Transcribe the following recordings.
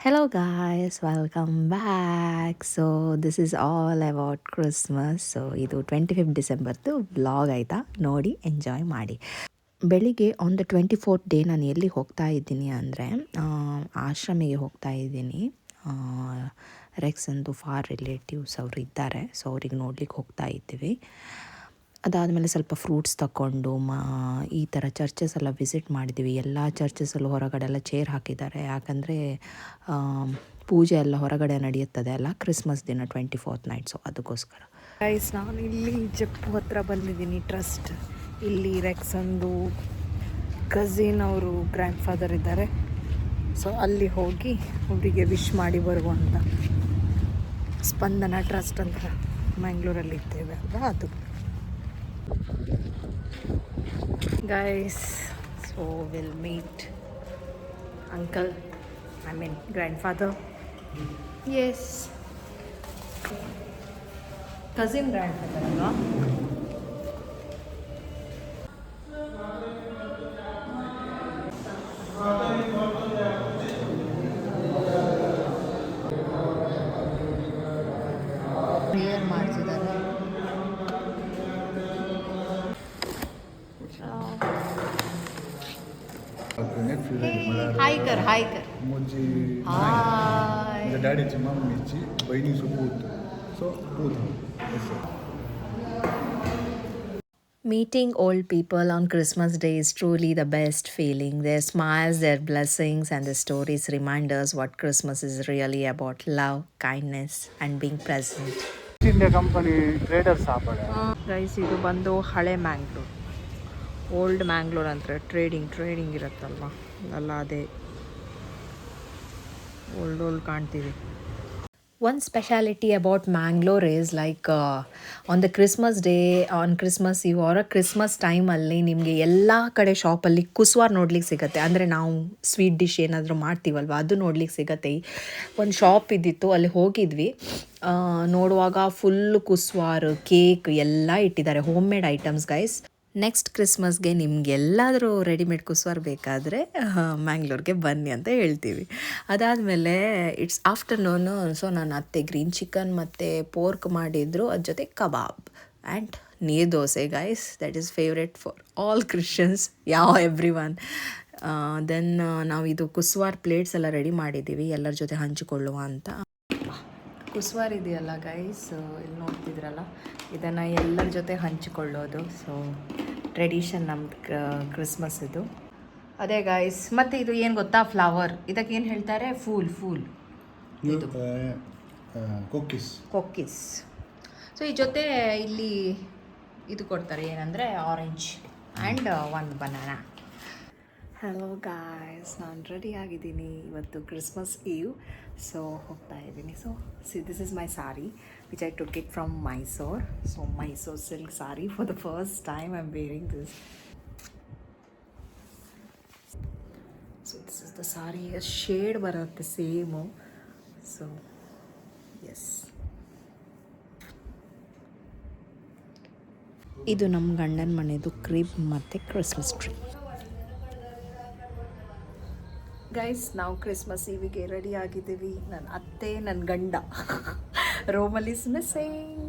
Hello guys, welcome back. So this is all about Christmas. So ಇದು 25th ಡಿಸೆಂಬರ್ದು vlog ಆಯಿತಾ, ನೋಡಿ enjoy ಮಾಡಿ. ಬೆಳಿಗ್ಗೆ ಆನ್ ದ 24th ಡೇ ನಾನು ಎಲ್ಲಿ ಹೋಗ್ತಾ ಇದ್ದೀನಿ ಅಂದರೆ ಆಶ್ರಮಿಗೆ ಹೋಗ್ತಾ ಇದ್ದೀನಿ. ರೆಕ್ಸ್ ಅಂದು ಫಾರ್ ರಿಲೇಟಿವ್ಸ್ ಅವರು ಇದ್ದಾರೆ, ಸೊ ಅವ್ರಿಗೆ ನೋಡ್ಲಿಕ್ಕೆ ಹೋಗ್ತಾ ಇದ್ದೀವಿ. ಅದಾದಮೇಲೆ ಸ್ವಲ್ಪ ಫ್ರೂಟ್ಸ್ ತಗೊಂಡು ಈ ಥರ ಚರ್ಚಸ್ ಎಲ್ಲ ವಿಸಿಟ್ ಮಾಡಿದ್ದೀವಿ. ಎಲ್ಲ ಚರ್ಚಸಲ್ಲೂ ಹೊರಗಡೆ ಎಲ್ಲ ಚೇರ್ ಹಾಕಿದ್ದಾರೆ, ಯಾಕಂದರೆ ಪೂಜೆ ಎಲ್ಲ ಹೊರಗಡೆ ನಡೆಯುತ್ತದೆ ಅಲ್ಲ ಕ್ರಿಸ್ಮಸ್ ದಿನ 24th ನೈಟ್, ಸೊ ಅದಕ್ಕೋಸ್ಕರ. ಗೈಸ್, ನಾನು ಇಲ್ಲಿ ಜಪ್ಪು ಹತ್ರ ಬಂದಿದ್ದೀನಿ, ಟ್ರಸ್ಟ್. ಇಲ್ಲಿ ರೆಕ್ಸ್ ಅಂದು ಕಸಿನ್ ಅವರು ಗ್ರ್ಯಾಂಡ್ ಫಾದರ್ ಇದ್ದಾರೆ, ಸೊ ಅಲ್ಲಿ ಹೋಗಿ ಅವರಿಗೆ ವಿಶ್ ಮಾಡಿ ಬರುವಂಥ ಸ್ಪಂದನ ಟ್ರಸ್ಟ್ ಅಂತ ಮ್ಯಾಂಗ್ಳೂರಲ್ಲಿ ಇದ್ದೇವೆ ಅಲ್ವಾ, ಅದು. Guys, so we'll meet uncle, grandfather. Yes, cousin grandfather, no? Prayer ಮಾಡ್ತಿದ್ದಾರೆ. हाय कर मुझे हाय. डॅडीची मम्मीची बहिणीचं पूत सो पूत असं. Meeting old people on Christmas Day is truly the best feeling. Their smiles, their blessings, and their stories remind us what Christmas is really about: love, kindness, and being present. India company traders सापडे. Guys, ಇದು ಬಂದು ಹಳೆ Mangalore, old Mangalore ಅಂತಾರೆ. Trading ಇರುತ್ತಲ್ವ, ಅಲ್ಲ ಅದೇ old ಕಾಣ್ತೀವಿ. One speciality about Mangalore is like on the Christmas day, on Christmas Eve or a Christmas ಟೈಮಲ್ಲಿ ನಿಮಗೆ ಎಲ್ಲ ಕಡೆ ಶಾಪಲ್ಲಿ ಕುಸ್ವಾರ್ ನೋಡ್ಲಿಕ್ಕೆ ಸಿಗುತ್ತೆ. ಅಂದರೆ ನಾವು ಸ್ವೀಟ್ ಡಿಶ್ ಏನಾದರೂ ಮಾಡ್ತೀವಲ್ವ, ಅದು ನೋಡ್ಲಿಕ್ಕೆ ಸಿಗುತ್ತೆ. ಒಂದು ಶಾಪ್ ಇದ್ದಿತ್ತು, ಅಲ್ಲಿ ಹೋಗಿದ್ವಿ. ನೋಡುವಾಗ ಫುಲ್ಲು ಕುಸ್ವಾರ್, ಕೇಕ್ ಎಲ್ಲ ಇಟ್ಟಿದ್ದಾರೆ, home made items guys. Next ಕ್ರಿಸ್ಮಸ್ಗೆ ನಿಮಗೆಲ್ಲಾದರೂ ರೆಡಿಮೇಡ್ ಕುಸ್ವಾರ್ ಬೇಕಾದರೆ ಮ್ಯಾಂಗ್ಳೂರ್ಗೆ ಬನ್ನಿ ಅಂತ ಹೇಳ್ತೀವಿ. ಅದಾದಮೇಲೆ ಇಟ್ಸ್ ಆಫ್ಟರ್ನೂನು, ಸೊ ನನ್ನ ಅತ್ತೆ ಗ್ರೀನ್ ಚಿಕನ್ ಮತ್ತು ಪೋರ್ಕ್ ಮಾಡಿದರು, ಅದ್ರ ಜೊತೆ kebab and neer dosa guys. That is favourite for all Christians, everyone. Then ನಾವು ಇದು ಕುಸ್ವಾರ್ ಪ್ಲೇಟ್ಸ್ ಎಲ್ಲ ರೆಡಿ ಮಾಡಿದ್ದೀವಿ ಎಲ್ಲರ ಜೊತೆ ಹಂಚಿಕೊಳ್ಳುವ ಅಂತ. ಕುಸ್ವಾರ್ ಇದೆಯಲ್ಲ ಗೈಸ್, ಇಲ್ಲಿ ನೋಡ್ತಿದ್ರಲ್ಲ, ಇದನ್ನು ಎಲ್ಲರ ಜೊತೆ ಹಂಚಿಕೊಳ್ಳೋದು. ಸೊ ಟ್ರೆಡಿಷನ್ ನಮ್ದು ಕ್ರಿಸ್ಮಸ್ ಇದು. ಅದೇ ಗೈಸ್, ಮತ್ತು ಇದು ಏನು ಗೊತ್ತಾ, ಫ್ಲವರ್. ಇದಕ್ಕೆ ಏನು ಹೇಳ್ತಾರೆ? ಫೂಲ್ ಇದು ಕೊಕ್ಕಿಸ್. ಸೊ ಈ ಜೊತೆ ಇಲ್ಲಿ ಇದು ಕೊಡ್ತಾರೆ, ಏನಂದರೆ ಆರೆಂಜ್ ಆ್ಯಂಡ್ ಒಂದು ಬನಾನಾ. ಹಲೋ ಗಾಯ್ಸ್, ನಾನು ರೆಡಿ ಆಗಿದ್ದೀನಿ. ಇವತ್ತು ಕ್ರಿಸ್ಮಸ್ ಈವ್, ಸೊ ಹೋಗ್ತಾ ಇದ್ದೀನಿ. So this is my sorry which I took it from Mysore. So Mysore silk sorry, for the first time I am wearing this. So this is the sorry, shade ಬರುತ್ತೆ same. So S, ಇದು ನಮ್ಮ ಗಂಡನ ಮನೆಯದು crib ಮತ್ತು Christmas tree. Guys, ನಾವು Christmas ಈವಿಗೆ ready ಆಗಿದ್ದೀವಿ. ನನ್ನ ಅತ್ತೆ, ನನ್ನ ಗಂಡ ರೋಮಲ್ is missing.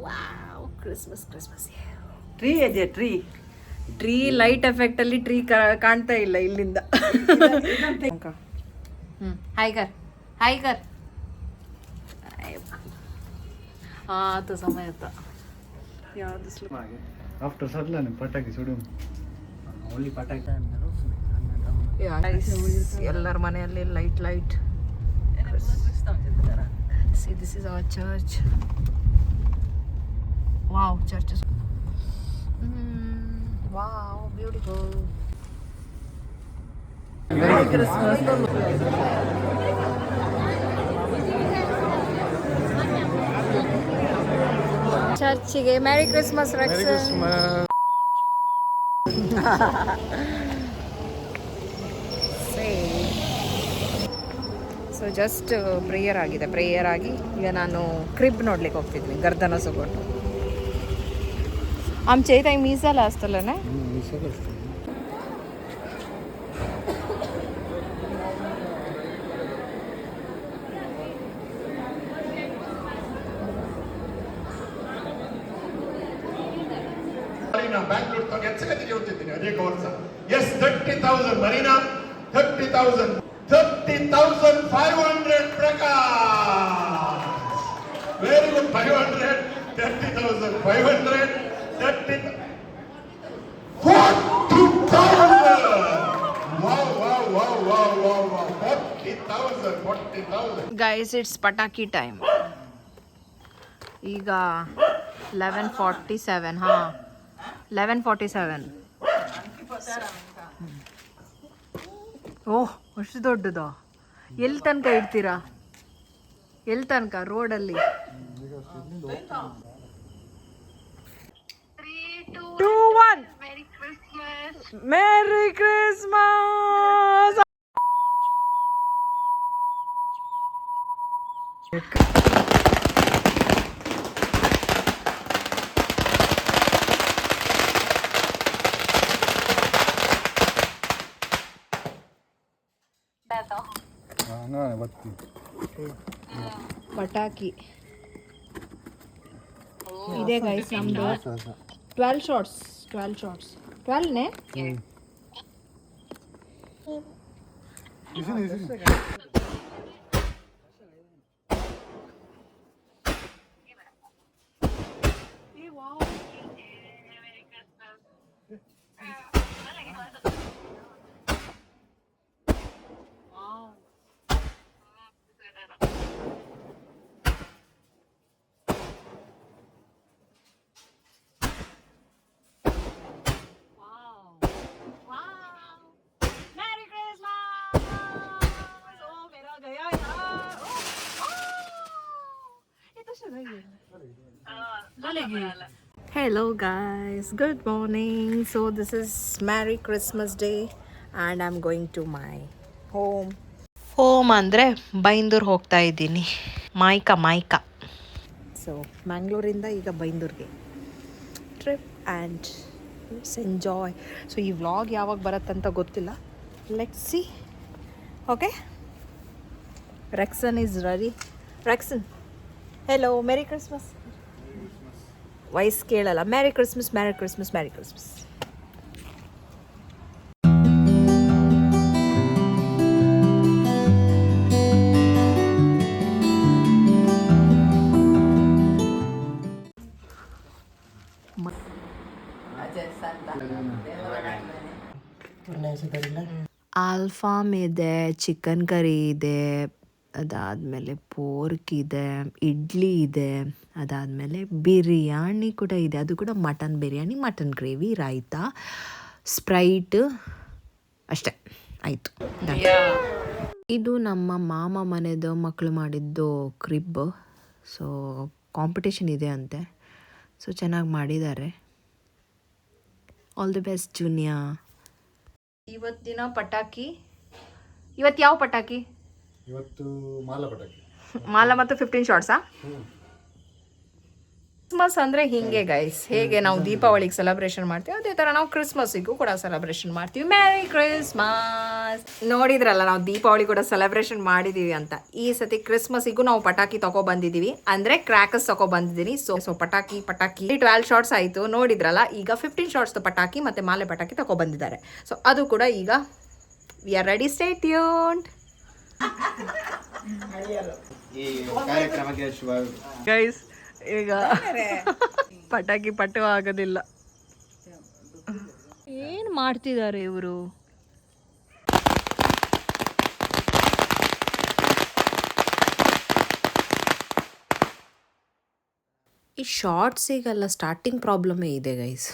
Wow, Christmas tree ಇದೆ. ಟ್ರೀ ಲೈಟ್ ಎಫೆಕ್ಟಲ್ಲಿ ಟ್ರೀ ಕಾಣ್ತಾ ಇಲ್ಲ ಇಲ್ಲಿಂದ. ಹಾಯ್ಗರ್ ಆತ ಸಮಯ ಯಾವುದು आफ्टर सरला पटाकी सोडू ओनली पटाकी ಎಲ್ಲರ ಮನೆಯಲ್ಲಿ light. See, this is our church. Wow, church is wow, beautiful. Merry Christmas. ಚರ್ಚಿಗೆ merry Christmas Rex. So just prayer ಆಗಿ ಈಗ ನಾನು ಕ್ರಿಬ್ ನೋಡ್ಲಿಕ್ಕೆ ಹೋಗ್ತಿದ್ವಿ, ಗರ್ದನ ಸೊಗೊಟ್ಟು. आमच्या इथं मिस झाला असतं ना. ಮರೀನಾ ಬ್ಯಾಂಗ್ಳೂರ್ ತಗ ಹೆಚ್ಚಗತಿಗೆ ಹೋಗ್ತಿದ್ದೀನಿ ಅನೇಕ ವರ್ಷ. Yes 30,000 Marina 30,500 Prakash. Very good. 500 30,500 30,000 40,000. Wow, wow, wow, wow, wow, wow. 40,000. Guys it's ಪಟಾಕಿ ಟೈಮ್. ಈಗ 11:47. ಹಾಂ 11:47. ಓಹ್ ಅಷ್ಟು ದೊಡ್ಡದಾ? ಎಲ್ಲಿ ತನಕ ಇಡ್ತೀರಾ? ಎಲ್ಲಿ ತನಕ? ರೋಡಲ್ಲಿ? 3, 2, 1. Merry Christmas. ಪಟಾಕಿ ಇದೆ ಗೈಸ್ ನಮ್ದು. 12 shots. 12ನೇ? Hello guys, good morning. So this is Merry Christmas Day and I'm going to my home. Home ಅಂದರೆ ಬೈಂದೂರು ಹೋಗ್ತಾ ಇದ್ದೀನಿ. ಮಾಯ್ಕಾ. ಸೊ ಮ್ಯಾಂಗ್ಳೂರಿಂದ ಈಗ ಬೈಂದೂರಿಗೆ trip and let's enjoy. So ಈ ವ್ಲಾಗ್ ಯಾವಾಗ ಬರುತ್ತಂತ ಗೊತ್ತಿಲ್ಲ. Let's see. Okay, Rexon is ready. Rexon, hello, merry Christmas. Voice ಕೇಳಲ್ಲ. Merry Christmas. ಆಲ್ಫಾಮ್ ಇದೆ, ಚಿಕನ್ ಕರಿ ಇದೆ, ಅದಾದಮೇಲೆ ಪೋರ್ಕ್ ಇದೆ, ಇಡ್ಲಿ ಇದೆ, ಅದಾದಮೇಲೆ ಬಿರಿಯಾನಿ ಕೂಡ ಇದೆ. ಅದು ಕೂಡ mutton biryani, mutton gravy, raita, Sprite, ಅಷ್ಟೇ ಆಯಿತು. ಇದು ನಮ್ಮ ಮಾಮ ಮನೆದು ಮಕ್ಕಳು ಮಾಡಿದ್ದು ಕ್ರಿಬ್. ಸೊ ಕಾಂಪಿಟೇಷನ್ ಇದೆ ಅಂತೆ. ಸೊ ಚೆನ್ನಾಗಿ ಮಾಡಿದ್ದಾರೆ. All the best Junia. ಇವತ್ತಿನ ಪಟಾಕಿ. ಇವತ್ತು ಯಾವ ಪಟಾಕಿ? ಇವತ್ತು ಮಾಲ ಪಟಾಕಿ. ಮಾಲ ಮತ್ತು 15 ಶಾರ್ಟ್ಸಾ? ಕ್ರಿಸ್ಮಸ್ ಅಂದರೆ ಹೀಗೆ ಗೈಸ್. ಹೇಗೆ ನಾವು ದೀಪಾವಳಿಗೆ ಸೆಲೆಬ್ರೇಷನ್ ಮಾಡ್ತೀವಿ ಅದೇ ಥರ ನಾವು ಕ್ರಿಸ್ಮಸ್ಸಿಗೂ ಕೂಡ ಸೆಲೆಬ್ರೇಷನ್ ಮಾಡ್ತೀವಿ. Merry Christmas. ನೋಡಿದ್ರಲ್ಲ, ನಾವು ದೀಪಾವಳಿ ಕೂಡ ಸೆಲೆಬ್ರೇಷನ್ ಮಾಡಿದ್ದೀವಿ ಅಂತ. ಈ ಸತಿ ಕ್ರಿಸ್ಮಸ್ಸಿಗೂ ನಾವು ಪಟಾಕಿ ತಗೊಬಂದಿದ್ದೀವಿ, ಅಂದರೆ ಕ್ರ್ಯಾಕರ್ಸ್ ತಗೊಬಂದಿದ್ದೀನಿ. ಸೊ ಪಟಾಕಿ 12 ಶಾರ್ಟ್ಸ್ ಆಯಿತು ನೋಡಿದ್ರಲ್ಲ. ಈಗ 15 ಶಾರ್ಟ್ಸ್ ಪಟಾಕಿ ಮತ್ತು ಮಾಲೆ ಪಟಾಕಿ ತಗೊಬಂದಿದ್ದಾರೆ. ಸೊ ಅದು ಕೂಡ ಈಗ we are ready. Stay tuned. Guys ಈಗ ಪಟಾಕಿ ಪಟ್ಟು ಆಗೋದಿಲ್ಲ. ಏನು ಮಾಡ್ತಿದ್ದಾರೆ ಇವರು? ಈ ಶಾರ್ಟ್ಸಿಗೆಲ್ಲ ಸ್ಟಾರ್ಟಿಂಗ್ ಪ್ರಾಬ್ಲಮೇ ಇದೆ ಗೈಸ್.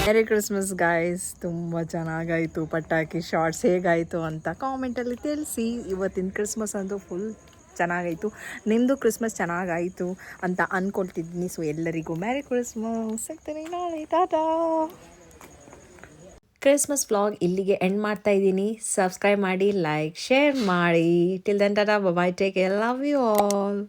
ಮೆರಿ Christmas guys. ತುಂಬ ಚೆನ್ನಾಗಾಯಿತು ಪಟಾಕಿ ಶಾರ್ಟ್ಸ್. ಹೇಗಾಯಿತು ಅಂತ ಕಾಮೆಂಟಲ್ಲಿ ತಿಳಿಸಿ. ಇವತ್ತಿನ ಕ್ರಿಸ್ಮಸ್ ಅಂತೂ ಫುಲ್ ಚೆನ್ನಾಗಾಯಿತು. ನಿಮ್ಮದು ಕ್ರಿಸ್ಮಸ್ ಚೆನ್ನಾಗಾಯಿತು ಅಂತ ಅಂದ್ಕೊಳ್ತಿದ್ದೀನಿ. ಸೊ ಎಲ್ಲರಿಗೂ ಮೆರಿ ಕ್ರಿಸ್ಮಸ್. ಸಿಗ್ತೀನಿ ನಾಳೆ. ಟಾಟಾ. ಕ್ರಿಸ್ಮಸ್ ವ್ಲಾಗ್ ಇಲ್ಲಿಗೆ ಎಂಡ್ ಮಾಡ್ತಾ ಇದ್ದೀನಿ. ಸಬ್ಸ್ಕ್ರೈಬ್ ಮಾಡಿ, ಲೈಕ್, ಶೇರ್ ಮಾಡಿ. Till then tata, bye, take care, love you all.